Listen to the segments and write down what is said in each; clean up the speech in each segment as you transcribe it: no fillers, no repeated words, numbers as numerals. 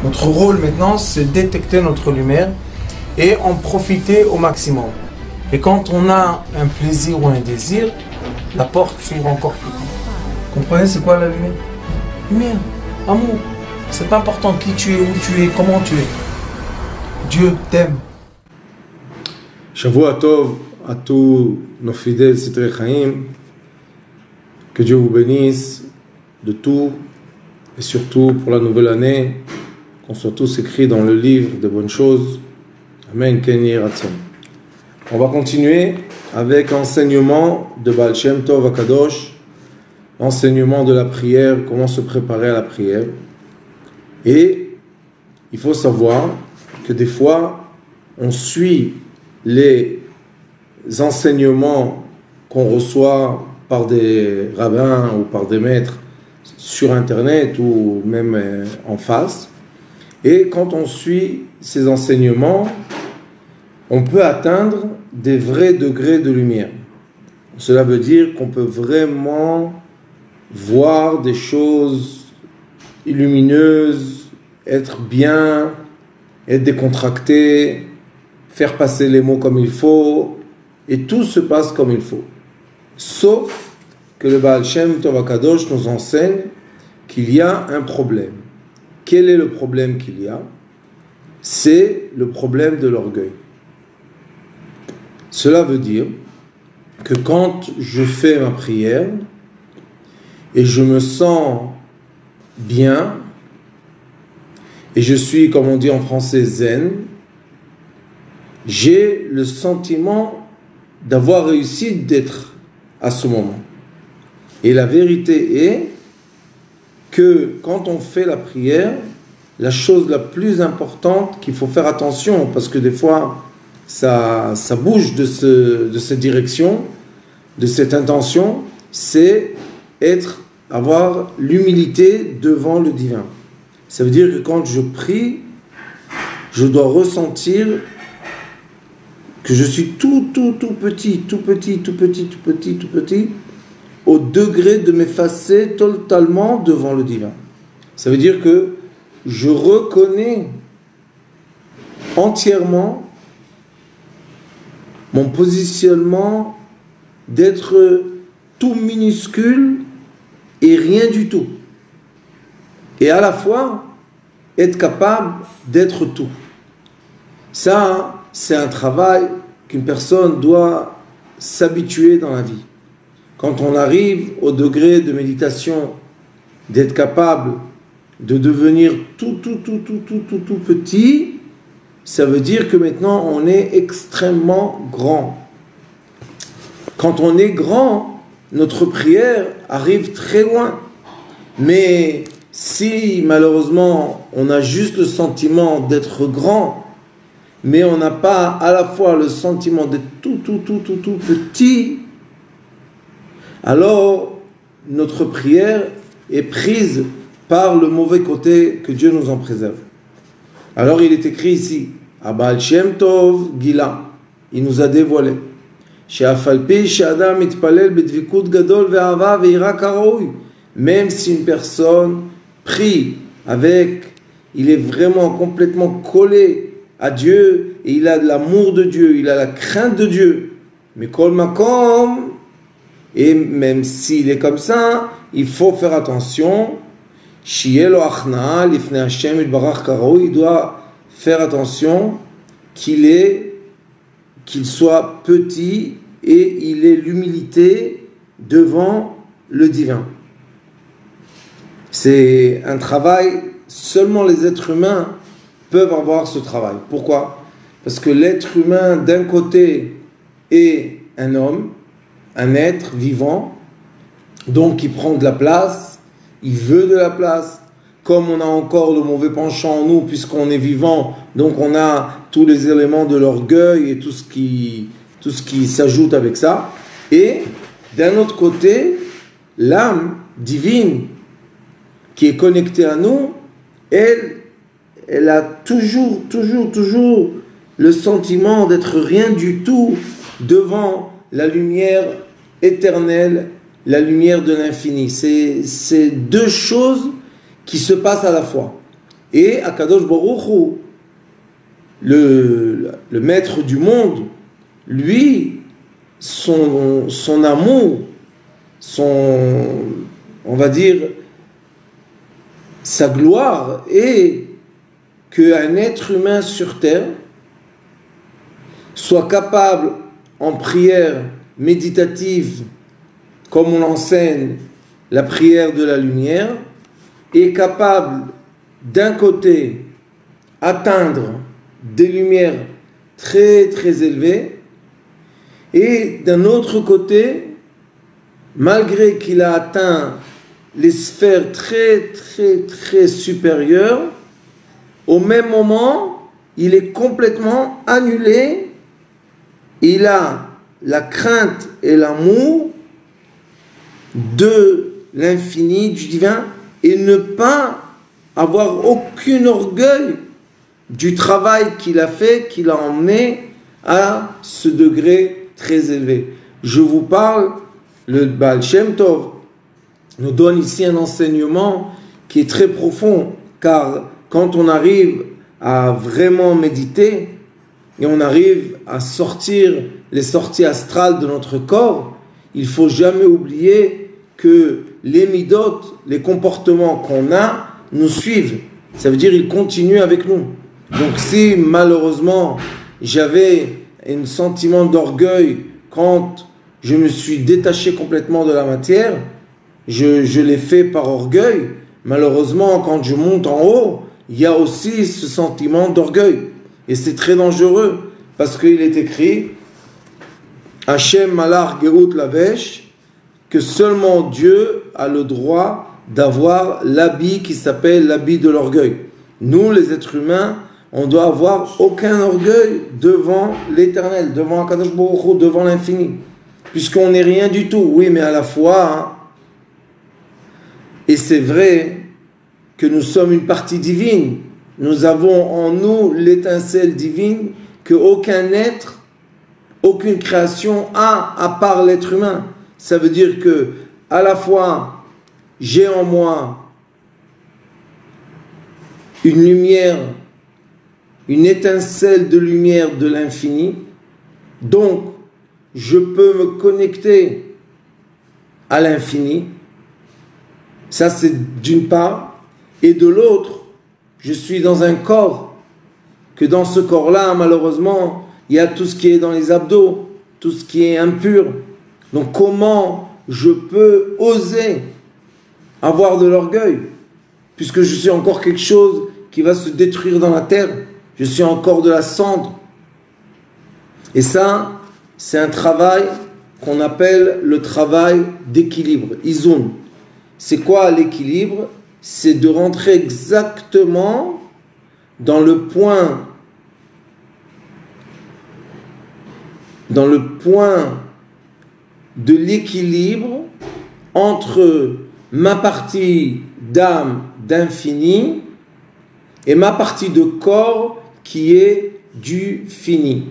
Notre rôle maintenant, c'est détecter notre lumière et en profiter au maximum. Et quand on a un plaisir ou un désir, la porte s'ouvre encore plus grand. Comprenez, c'est quoi la lumière? Lumière, amour. C'est pas important qui tu es, où tu es, comment tu es. Dieu t'aime. Shavua Tov à tous nos fidèles Sitrei Chaim. Que Dieu vous bénisse de tout et surtout pour la nouvelle année, qu'on soit tous écrits dans le livre de bonnes choses. Amen. Ken Yehi Ratzon. On va continuer avec l'enseignement de Baal Shem Tov HaKadosh, l'enseignement de la prière, comment se préparer à la prière. Et il faut savoir que des fois, on suit les enseignements qu'on reçoit par des rabbins ou par des maîtres sur Internet ou même en face. Et quand on suit ces enseignements, on peut atteindre des vrais degrés de lumière. Cela veut dire qu'on peut vraiment voir des choses lumineuses, être bien, être décontracté, faire passer les mots comme il faut, et tout se passe comme il faut. Sauf que le Baal Shem Tov HaKadosh nous enseigne qu'il y a un problème. Quel est le problème qu'il y a? C'est le problème de l'orgueil. Cela veut dire que quand je fais ma prière et je me sens bien et je suis, comme on dit en français, zen, j'ai le sentiment d'avoir réussi d'être à ce moment. Et la vérité est que quand on fait la prière, la chose la plus importante qu'il faut faire attention, parce que des fois ça bouge de cette direction, de cette intention, c'est avoir l'humilité devant le divin. Ça veut dire que quand je prie, je dois ressentir que je suis tout petit, au degré de m'effacer totalement devant le divin. Ça veut dire que je reconnais entièrement mon positionnement d'être tout minuscule et rien du tout. Et à la fois, être capable d'être tout. Ça, c'est un travail qu'une personne doit s'habituer dans la vie. Quand on arrive au degré de méditation, d'être capable de devenir tout petit, ça veut dire que maintenant on est extrêmement grand. Quand on est grand, notre prière arrive très loin. Mais si malheureusement on a juste le sentiment d'être grand, mais on n'a pas à la fois le sentiment d'être tout petit, alors notre prière est prise par le mauvais côté, que Dieu nous en préserve. Alors il est écrit ici, Baal Shem Tov Gila, il nous a dévoilé, même si une personne prie avec, il est vraiment complètement collé à Dieu, et il a de l'amour de Dieu, il a la crainte de Dieu, mais kol makom, et même s'il est comme ça, il faut faire attention, il doit faire attention qu'il soit petit et il ait l'humilité devant le divin. C'est un travail, seulement les êtres humains peuvent avoir ce travail. Pourquoi? Parce que l'être humain d'un côté est un homme, un être vivant, donc il prend de la place, il veut de la place. Comme on a encore le mauvais penchant en nous, puisqu'on est vivant, donc on a tous les éléments de l'orgueil et tout ce qui s'ajoute avec ça. Et d'un autre côté, l'âme divine qui est connectée à nous, elle a toujours le sentiment d'être rien du tout devant la lumière éternelle, la lumière de l'infini. C'est deux choses qui se passent à la fois. Et Akadosh Baruch Hu, le maître du monde, lui, son amour, on va dire, sa gloire est qu'un être humain sur terre soit capable en prière méditative, comme on l'enseigne la prière de la lumière, est capable d'un côté atteindre des lumières très très élevées et d'un autre côté, malgré qu'il a atteint les sphères très très très supérieures, au même moment, il est complètement annulé. Il a la crainte et l'amour de l'infini, du divin, et ne pas avoir aucun orgueil du travail qu'il a fait, qu'il a emmené à ce degré très élevé. Je vous parle, le Baal Shem Tov nous donne ici un enseignement qui est très profond, car quand on arrive à vraiment méditer et on arrive à sortir les sorties astrales de notre corps, il ne faut jamais oublier que les midot, les comportements qu'on a, nous suivent. Ça veut dire qu'ils continuent avec nous. Donc si malheureusement j'avais un sentiment d'orgueil quand je me suis détaché complètement de la matière, je l'ai fait par orgueil. Malheureusement, quand je monte en haut, il y a aussi ce sentiment d'orgueil. Et c'est très dangereux, parce qu'il est écrit Hashem Malar Geout Lavesh, que seulement Dieu a le droit d'avoir l'habit qui s'appelle l'habit de l'orgueil. Nous, les êtres humains, on doit avoir aucun orgueil devant l'éternel, devant Akadosh Baruch Hu, devant l'infini, puisqu'on n'est rien du tout. Oui, mais à la fois, et c'est vrai que nous sommes une partie divine. Nous avons en nous l'étincelle divine qu'aucun être, aucune création a à part l'être humain. Ça veut dire que à la fois j'ai en moi une lumière, une étincelle de lumière de l'infini, donc je peux me connecter à l'infini. Ça c'est d'une part. Et de l'autre, je suis dans un corps, que dans ce corps-là, malheureusement, il y a tout ce qui est dans les abdos, tout ce qui est impur. Donc comment je peux oser avoir de l'orgueil, puisque je suis encore quelque chose qui va se détruire dans la terre, je suis encore de la cendre. Et ça, c'est un travail qu'on appelle le travail d'équilibre, Izun. C'est quoi l'équilibre ? C'est de rentrer exactement dans le point de l'équilibre entre ma partie d'âme, d'infini, et ma partie de corps qui est du fini.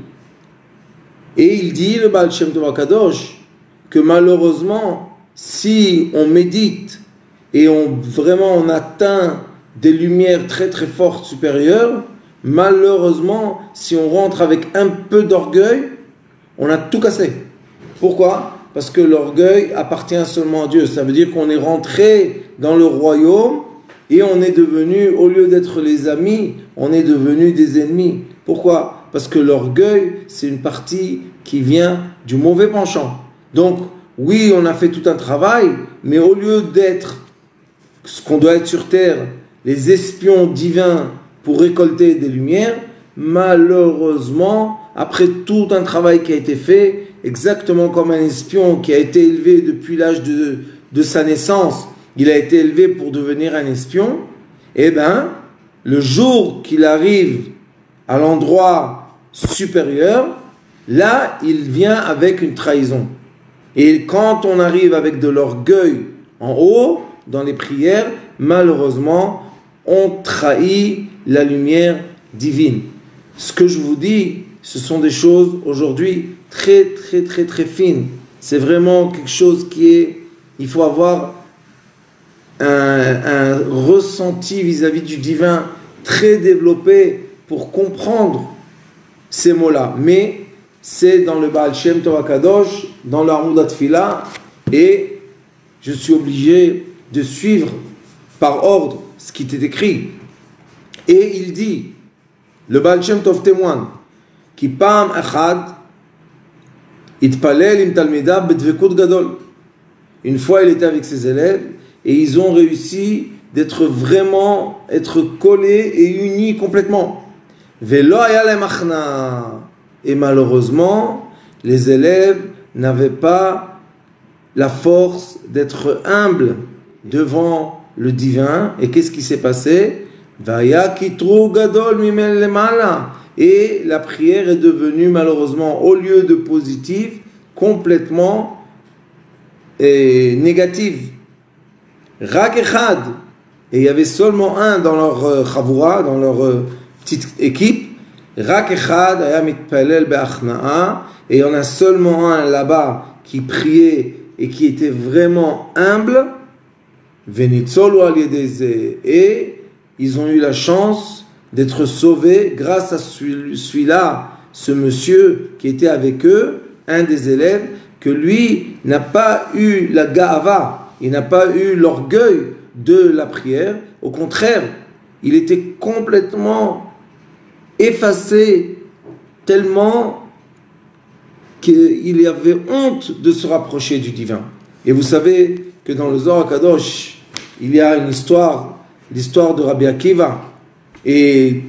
Et il dit, le Baal Shem Tov HaKadosh, que malheureusement, si on médite et on atteint des lumières très très fortes supérieures, malheureusement, si on rentre avec un peu d'orgueil, on a tout cassé. Pourquoi ? Parce que l'orgueil appartient seulement à Dieu. Ça veut dire qu'on est rentré dans le royaume et on est devenu, au lieu d'être les amis, on est devenu des ennemis. Pourquoi ? Parce que l'orgueil, c'est une partie qui vient du mauvais penchant. Donc, oui, on a fait tout un travail, mais au lieu d'être ce qu'on doit être sur terre, les espions divins pour récolter des lumières, malheureusement, après tout un travail qui a été fait, exactement comme un espion qui a été élevé depuis l'âge de sa naissance, il a été élevé pour devenir un espion, eh bien, le jour qu'il arrive à l'endroit supérieur, là, il vient avec une trahison. Et quand on arrive avec de l'orgueil en haut, dans les prières, malheureusement, on trahit la lumière divine. Ce que je vous dis, ce sont des choses aujourd'hui très, très, très, très fines. C'est vraiment quelque chose qui est... Il faut avoir un ressenti vis-à-vis du divin très développé pour comprendre ces mots-là. Mais c'est dans le Baal Shem Tov HaKadosh, dans l'Amudat Tfila, et je suis obligé de suivre par ordre ce qui est écrit. Et il dit, le Baal Shem Tov témoigne, qui Pam Echad, Itpalel im Talmida bedvekut gadol. Une fois, il était avec ses élèves et ils ont réussi d'être vraiment, être collés et unis complètement. Velo hayalem achna. Et malheureusement, les élèves n'avaient pas la force d'être humbles devant le divin. Et qu'est-ce qui s'est passé? Vaya kitru gadol mimel lemala. Et la prière est devenue malheureusement, au lieu de positive, complètement négative. Rak echad. Et il y avait seulement un dans leur chavura, dans leur petite équipe. Rak echad aya mitpalel be'achna'a. Et il y en a seulement un là-bas qui priait et qui était vraiment humble. Venitzolu al yedeze. Et ils ont eu la chance d'être sauvés grâce à celui-là, ce monsieur qui était avec eux, un des élèves, que lui n'a pas eu la ga'ava, il n'a pas eu l'orgueil de la prière. Au contraire, il était complètement effacé, tellement qu'il avait honte de se rapprocher du divin. Et vous savez que dans le Zohar HaKadosh, il y a une histoire, l'histoire de Rabbi Akiva, et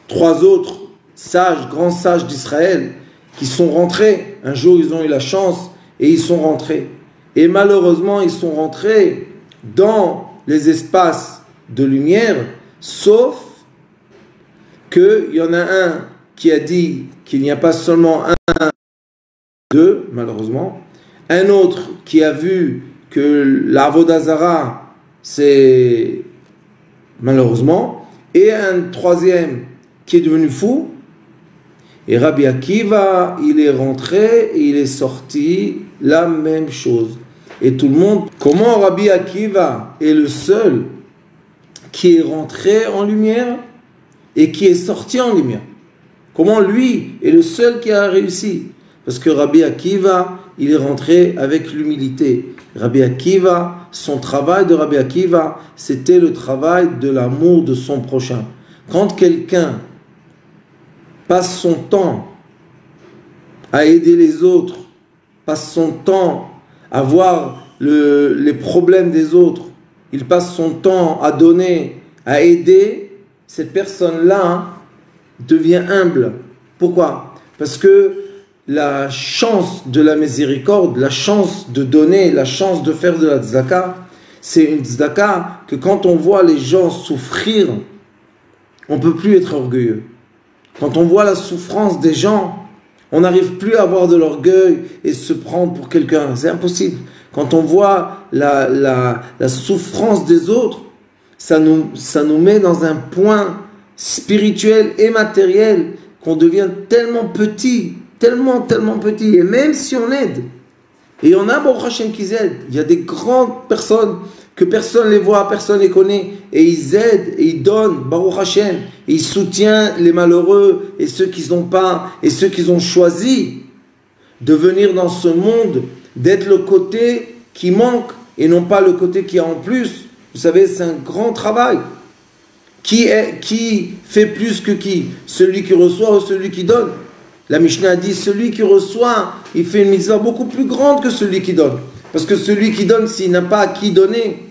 3 autres sages, grands sages d'Israël, qui sont rentrés. Un jour, ils ont eu la chance et ils sont rentrés. Et malheureusement, ils sont rentrés dans les espaces de lumière, sauf qu'il y en a un qui a dit qu'il n'y a pas seulement un, deux, malheureusement. Un autre qui a vu que l'Avodah Zara, c'est malheureusement. Et un troisième qui est devenu fou. Et Rabbi Akiva, il est rentré et il est sorti la même chose. Et tout le monde, comment Rabbi Akiva est le seul qui est rentré en lumière et qui est sorti en lumière? Comment lui est le seul qui a réussi? Parce que Rabbi Akiva, il est rentré avec l'humilité. Rabbi Akiva, son travail de Rabbi Akiva, c'était le travail de l'amour de son prochain. Quand quelqu'un passe son temps à aider les autres, passe son temps à voir les problèmes des autres, il passe son temps à donner, à aider, cette personne-là devient humble. Pourquoi? Parce que la chance de la miséricorde, la chance de donner, la chance de faire de la tzedaka, c'est une tzedaka que quand on voit les gens souffrir, on ne peut plus être orgueilleux. Quand on voit la souffrance des gens, on n'arrive plus à avoir de l'orgueil et se prendre pour quelqu'un. C'est impossible. Quand on voit la souffrance des autres, ça nous met dans un point spirituel et matériel qu'on devient tellement petit, tellement petit. Et même si on aide, et on a Baruch Hashem qui aide, il y a des grandes personnes que personne ne les voit, personne ne les connaît, et ils aident, et ils donnent, Baruch Hashem, et ils soutiennent les malheureux, et ceux qui n'ont pas, et ceux qui ont choisi de venir dans ce monde, d'être le côté qui manque, et non pas le côté qui a en plus. Vous savez, c'est un grand travail. Qui fait plus que qui? Celui qui reçoit ou celui qui donne? La Mishnah dit, celui qui reçoit, il fait une mitzvah beaucoup plus grande que celui qui donne. Parce que celui qui donne, s'il n'a pas à qui donner,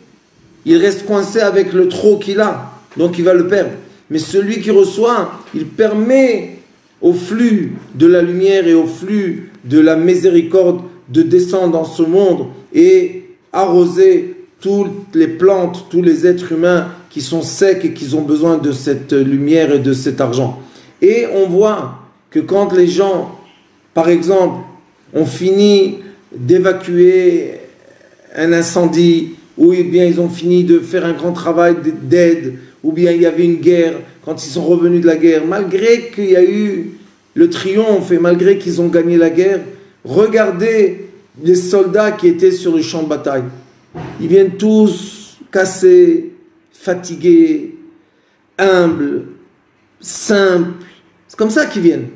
il reste coincé avec le trop qu'il a. Donc il va le perdre. Mais celui qui reçoit, il permet au flux de la lumière et au flux de la miséricorde de descendre dans ce monde et arroser toutes les plantes, tous les êtres humains qui sont secs et qui ont besoin de cette lumière et de cet argent. Et on voit que quand les gens, par exemple, ont fini d'évacuer un incendie, ou bien ils ont fini de faire un grand travail d'aide, ou bien il y avait une guerre, quand ils sont revenus de la guerre, malgré qu'il y a eu le triomphe et malgré qu'ils ont gagné la guerre, regardez les soldats qui étaient sur le champ de bataille. Ils viennent tous cassés, fatigués, humbles, simples. C'est comme ça qu'ils viennent.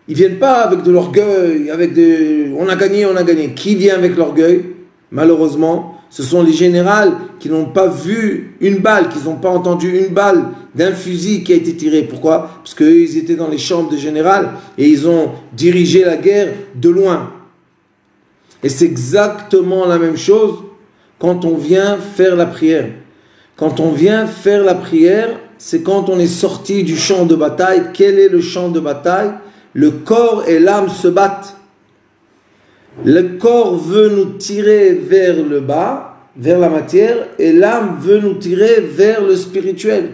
Ils ne viennent pas avec de l'orgueil, avec de on a gagné, on a gagné. Qui vient avec l'orgueil? Malheureusement, ce sont les généraux qui n'ont pas vu une balle, qui n'ont pas entendu une balle d'un fusil qui a été tiré. Pourquoi? Parce qu'eux, ils étaient dans les chambres de général et ils ont dirigé la guerre de loin. Et c'est exactement la même chose quand on vient faire la prière. Quand on vient faire la prière, c'est quand on est sorti du champ de bataille. Quel est le champ de bataille? Le corps et l'âme se battent. Le corps veut nous tirer vers le bas, vers la matière, et l'âme veut nous tirer vers le spirituel.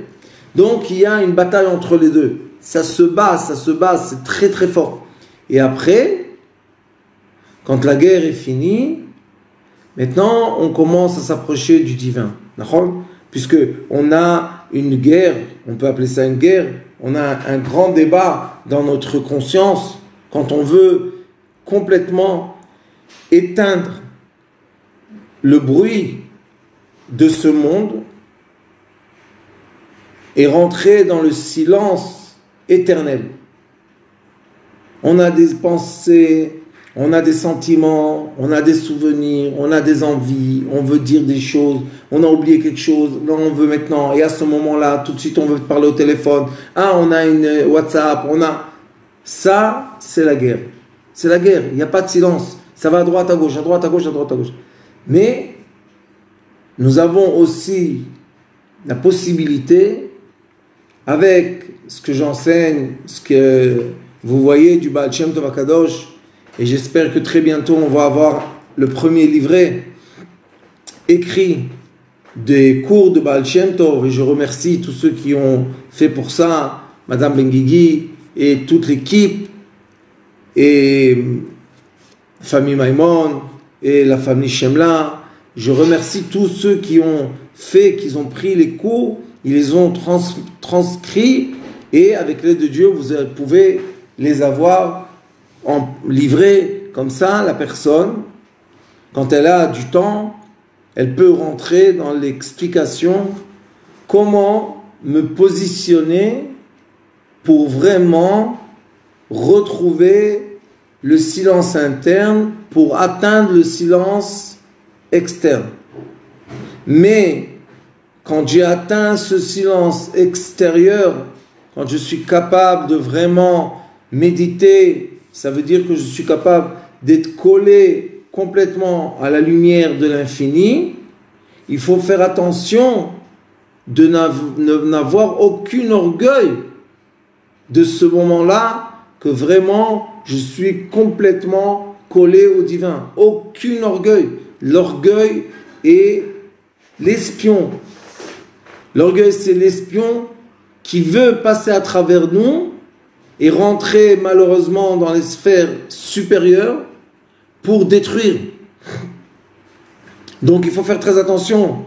Donc il y a une bataille entre les deux. Ça se bat, c'est très très fort. Et après, quand la guerre est finie, maintenant on commence à s'approcher du divin. D'accord? Puisque on a une guerre, on peut appeler ça une guerre, on a un grand débat dans notre conscience quand on veut complètement éteindre le bruit de ce monde et rentrer dans le silence éternel. On a des pensées, on a des sentiments, on a des souvenirs, on a des envies, on veut dire des choses, on a oublié quelque chose, là on veut maintenant, et à ce moment-là, tout de suite on veut parler au téléphone, on a une WhatsApp, Ça, c'est la guerre. C'est la guerre, il n'y a pas de silence. Ça va à droite, à gauche, à droite, à gauche, à droite, à gauche. Mais nous avons aussi la possibilité, avec ce que j'enseigne, ce que vous voyez du Baal Shem Tov HaKadosh, et j'espère que très bientôt on va avoir le premier livret écrit des cours de Baal Shem Tov, et je remercie tous ceux qui ont fait pour ça, Madame Benguigui et toute l'équipe, et famille Maïmon et la famille Shemla. Je remercie tous ceux qui ont fait, qui ont pris les cours, ils les ont transcrits, et avec l'aide de Dieu, vous pouvez les avoir en livré. Comme ça, la personne, quand elle a du temps, elle peut rentrer dans l'explication comment me positionner pour vraiment retrouver le silence interne pour atteindre le silence externe. Mais quand j'ai atteint ce silence extérieur, quand je suis capable de vraiment méditer, ça veut dire que je suis capable d'être collé complètement à la lumière de l'infini, il faut faire attention de n'avoir aucun orgueil de ce moment-là, que vraiment je suis complètement collé au divin. Aucun orgueil. L'orgueil est l'espion. L'orgueil, c'est l'espion qui veut passer à travers nous et rentrer malheureusement dans les sphères supérieures pour détruire. Donc il faut faire très attention.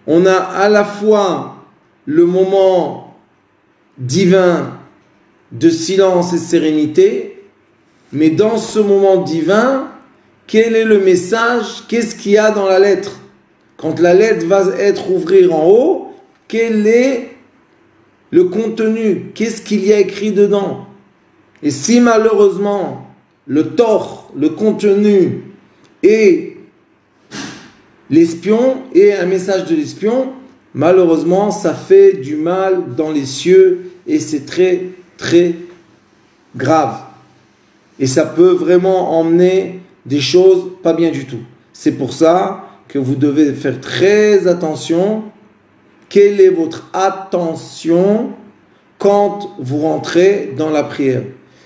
On a à la fois le moment divin de silence et sérénité, mais dans ce moment divin, quel est le message? Qu'est-ce qu'il y a dans la lettre? Quand la lettre va être ouverte en haut, quel est le contenu? Qu'est-ce qu'il y a écrit dedans? Et si malheureusement le tort, le contenu est l'espion et un message de l'espion, malheureusement ça fait du mal dans les cieux et c'est très très grave. Et ça peut vraiment emmener des choses pas bien du tout. C'est pour ça que vous devez faire très attention. Quelle est votre attention quand vous rentrez dans la prière?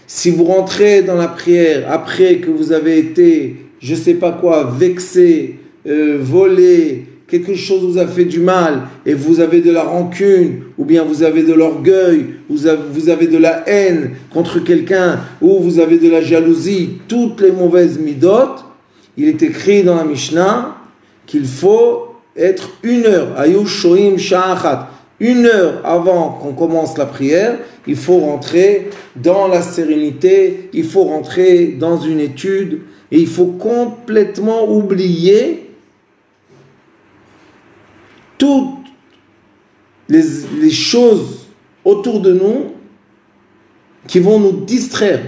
Si vous rentrez dans la prière après que vous avez été, je ne sais pas quoi, vexé, volé, quelque chose vous a fait du mal et vous avez de la rancune, ou bien vous avez de l'orgueil, vous avez de la haine contre quelqu'un, ou vous avez de la jalousie, toutes les mauvaises midotes, il est écrit dans la Mishnah qu'il faut être 1 heure, Ayush Shoim Sha'achat, 1 heure avant qu'on commence la prière, il faut rentrer dans la sérénité, il faut rentrer dans une étude, et il faut complètement oublier toutes les choses autour de nous qui vont nous distraire.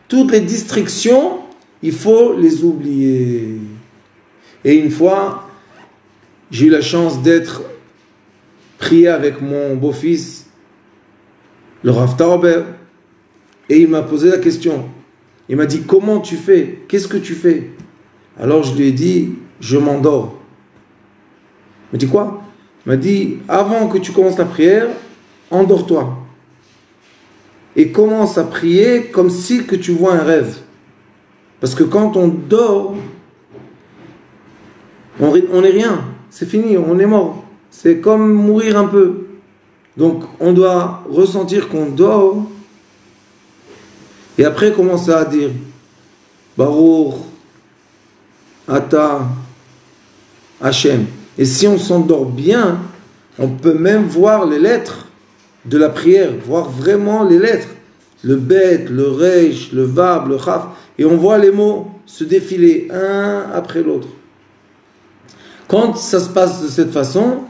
Toutes les distractions, il faut les oublier. Et une fois, j'ai eu la chance d'être prié avec mon beau-fils, le Rav Tauber, et il m'a posé la question. Il m'a dit, comment tu fais? Qu'est-ce que tu fais? Alors je lui ai dit, je m'endors. Il m'a dit quoi? Il m'a dit, avant que tu commences la prière, endors-toi. Et commence à prier comme si que tu vois un rêve. Parce que quand on dort, on n'est rien. C'est fini, on est mort. C'est comme mourir un peu. Donc on doit ressentir qu'on dort. Et après commencer à dire Baruch, Ata, Hachem. Et si on s'endort bien, on peut même voir les lettres de la prière, voir vraiment les lettres. Le Bet, le Reish, le Vav, le Chaf. Et on voit les mots se défiler un après l'autre. Quand ça se passe de cette façon,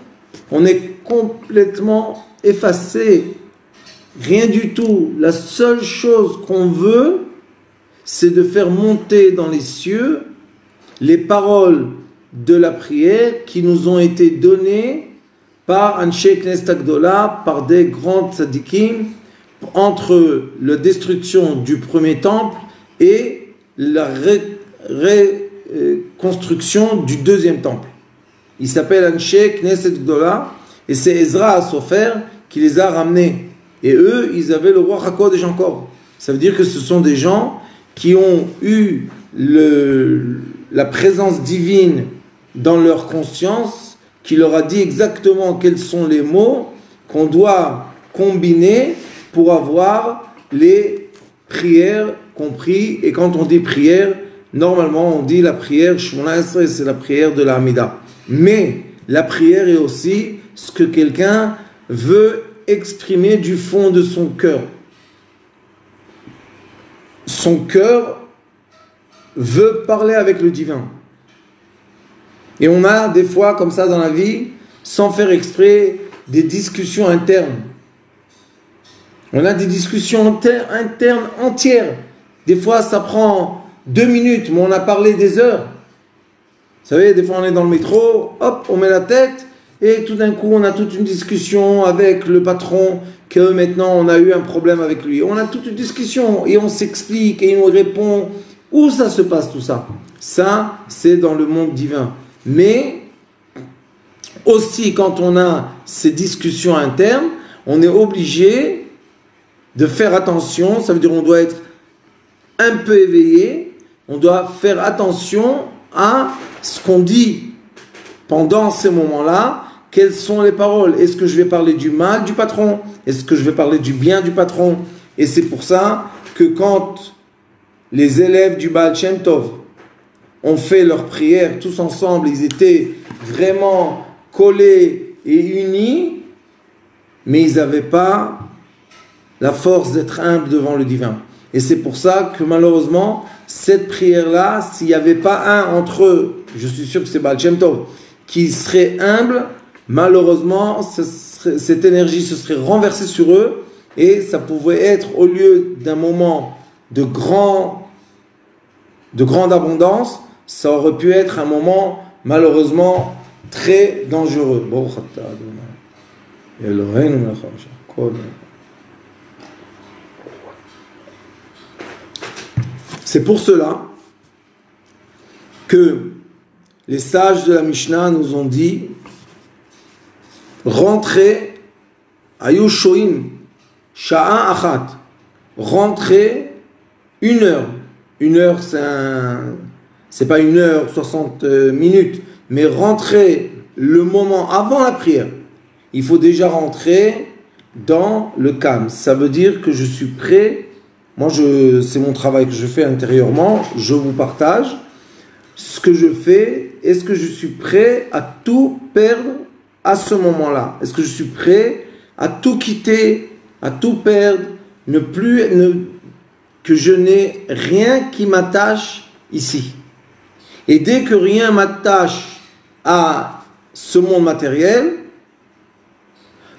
on est complètement effacé. Rien du tout. La seule chose qu'on veut, c'est de faire monter dans les cieux les paroles de la prière qui nous ont été données par Anshe Knesset Agdola, par des grands tzadikim, entre la destruction du premier temple et la reconstruction du deuxième temple. Il s'appelle Anshe Knesset Agdola et c'est Ezra Asofer qui les a ramenés. Et eux, ils avaient le roi HaKodesh encore. Ça veut dire que ce sont des gens qui ont eu la présence divine dans leur conscience, qui leur a dit exactement quels sont les mots qu'on doit combiner pour avoir les prières compris. Et quand on dit prière, normalement on dit la prière Shmona Esrei, c'est la prière de la Hamida. Mais la prière est aussi ce que quelqu'un veut exprimer du fond de son cœur. Son cœur veut parler avec le divin. Et on a des fois comme ça dans la vie, sans faire exprès, des discussions internes. On a des discussions internes entières. Des fois ça prend 2 minutes, mais on a parlé des heures. Vous savez, des fois on est dans le métro, hop, on met la tête, et tout d'un coup on a toute une discussion avec le patron, que maintenant on a eu un problème avec lui. On a toute une discussion, et on s'explique, et on répond. Où ça se passe tout ça? Ça, c'est dans le monde divin. Mais aussi quand on a ces discussions internes, on est obligé de faire attention. Ça veut dire on doit être un peu éveillé, on doit faire attention à ce qu'on dit pendant ces moments-là. Quelles sont les paroles? Est-ce que je vais parler du mal du patron? Est-ce que je vais parler du bien du patron? Et c'est pour ça que quand les élèves du Baal Shem Tov ont fait leur prière tous ensemble, ils étaient vraiment collés et unis, mais ils n'avaient pas la force d'être humbles devant le divin. Et c'est pour ça que malheureusement, cette prière-là, s'il n'y avait pas un entre eux, je suis sûr que c'est Baal Shem Tov, qui serait humble, malheureusement, cette énergie se serait renversée sur eux, et ça pouvait être, au lieu d'un moment de grande abondance, ça aurait pu être un moment malheureusement très dangereux. C'est pour cela que les sages de la Mishnah nous ont dit rentrez ayushoim sha'a achat, rentrez 1 heure. 1 heure, c'est pas 1 heure 60 minutes, mais rentrer le moment avant la prière. Il faut déjà rentrer dans le calme. Ça veut dire que je suis prêt. Moi, c'est mon travail que je fais intérieurement. Je vous partage ce que je fais. Est-ce que je suis prêt à tout perdre à ce moment-là? Est-ce que je suis prêt à tout quitter, à tout perdre, que je n'ai rien qui m'attache ici? Et dès que rien m'attache à ce monde matériel,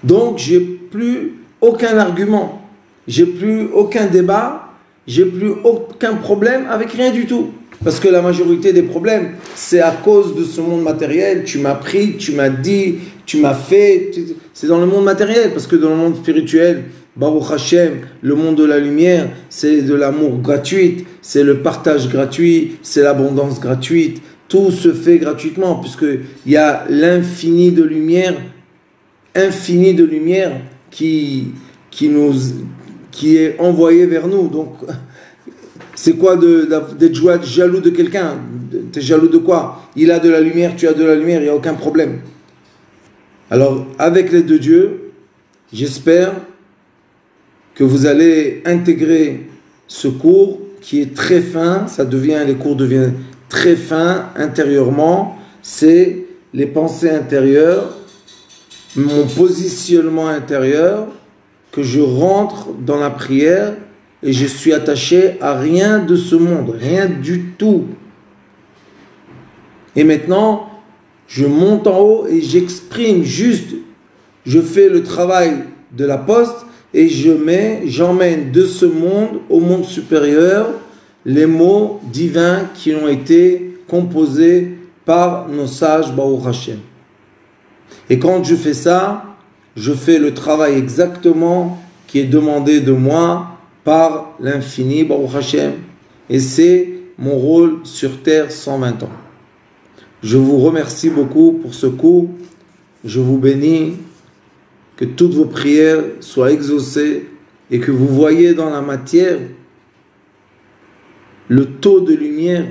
donc j'ai plus aucun argument, j'ai plus aucun débat, j'ai plus aucun problème avec rien du tout. Parce que la majorité des problèmes, c'est à cause de ce monde matériel. Tu m'as pris, tu m'as dit, tu m'as fait. C'est dans le monde matériel. Parce que dans le monde spirituel, Baruch Hashem, le monde de la lumière, c'est de l'amour gratuit, c'est le partage gratuit, c'est l'abondance gratuite. Tout se fait gratuitement, puisqu'il y a l'infini de lumière, qui est envoyé vers nous. Donc, c'est quoi d'être jaloux de quelqu'un? Tu es jaloux de quoi? Il a de la lumière, tu as de la lumière, il n'y a aucun problème. Alors, avec l'aide de Dieu, j'espère que vous allez intégrer ce cours qui est très fin. Les cours deviennent très fins intérieurement. C'est les pensées intérieures, mon positionnement intérieur, que je rentre dans la prière et je suis attaché à rien de ce monde, rien du tout. Et maintenant, je monte en haut et j'exprime juste, je fais le travail de la poste et j'emmène de ce monde au monde supérieur les mots divins qui ont été composés par nos sages Baruch Hashem. Et quand je fais ça, je fais le travail exactement qui est demandé de moi par l'infini Baruch Hashem. Et c'est mon rôle sur terre 120 ans. Je vous remercie beaucoup pour ce cours. Je vous bénis. Que toutes vos prières soient exaucées et que vous voyez dans la matière le taux de lumière,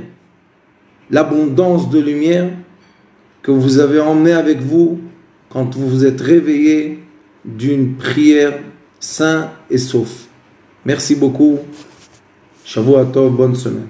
l'abondance de lumière que vous avez emmené avec vous quand vous vous êtes réveillé d'une prière sain et sauf. Merci beaucoup. Shavua Tov, bonne semaine.